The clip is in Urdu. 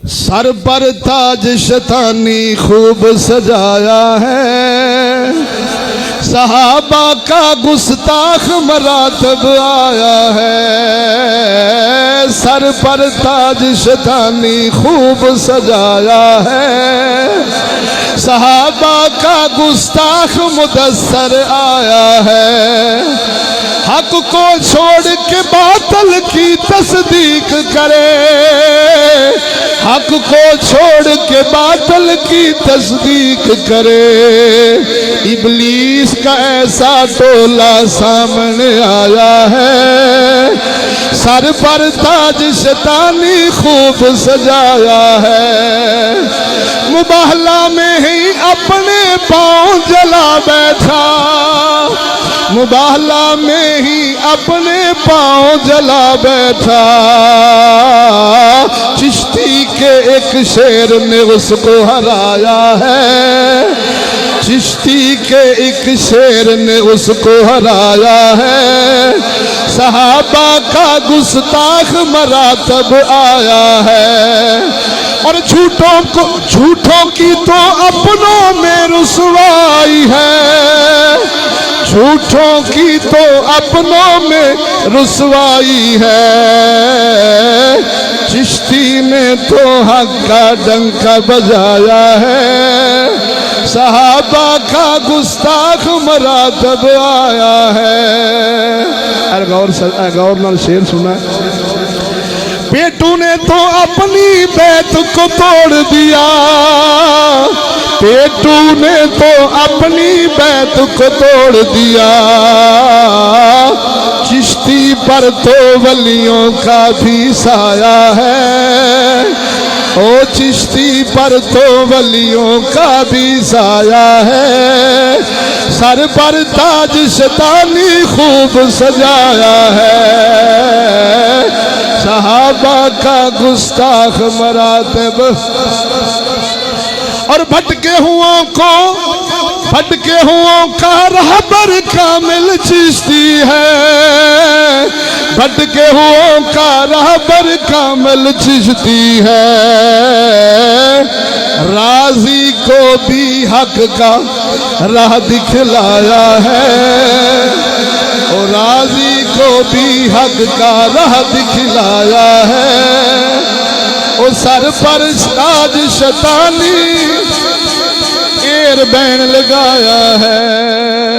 سر پر تاج شیطانی خوب سجایا ہے، صحابہ کا گستاخ مراتب آیا ہے، سر پر تاج شیطانی خوب سجایا ہے، صحابہ کا گستاخ مدثر آیا ہے، حق کو چھوڑ کے باطل کی تصدیق کرے، حق کو چھوڑ کے باطل کی تصدیق کرے، ابلیس کا ایسا ٹولہ سامنے آیا ہے، سر پر تاج شیطانی خوب سجایا ہے، مباہلہ میں ہی اپنے پاؤں جلا بیٹھا، مباہلہ میں ہی اپنے پاؤں جلا بیٹھا، چشتی کے ایک شیر نے اس کو ہرایا ہے، چشتی کے ایک شیر نے اس کو ہرایا ہے، صحابہ کا گستاخ مراتب آیا ہے، اور جھوٹوں کی تو اپنوں میں رسوائی ہے، جھوٹوں کی تو اپنوں میں رسوائی ہے، چشتی نے تو حق کا ڈنکا بجایا ہے، صحابہ کا گستاخ مراتب آیا ہے۔ غور نال شیر سنا ہے، پیٹو نے تو اپنی بیت کو توڑ دیا، پیٹو نے تو اپنی بیت کو توڑ دیا، چشتی پر تو ولیوں کا بھی سایہ ہے، او چشتی پر تو ولیوں کا بھی سایہ ہے، سر پر تاج شیطانی خوب سجایا ہے، صحابہ کا گستاخ مراتب، اور بھٹکے ہوں کا رہبر کامل چشتی ہے، بھٹکے ہوں کا رہبر کامل چشتی ہے، راضی کو بھی حق کا راہ دکھلایا ہے، اور راضی کو بھی حق کا راہ دکھلایا ہے، او سر پر تاج شیطانی ایر بین لگایا ہے۔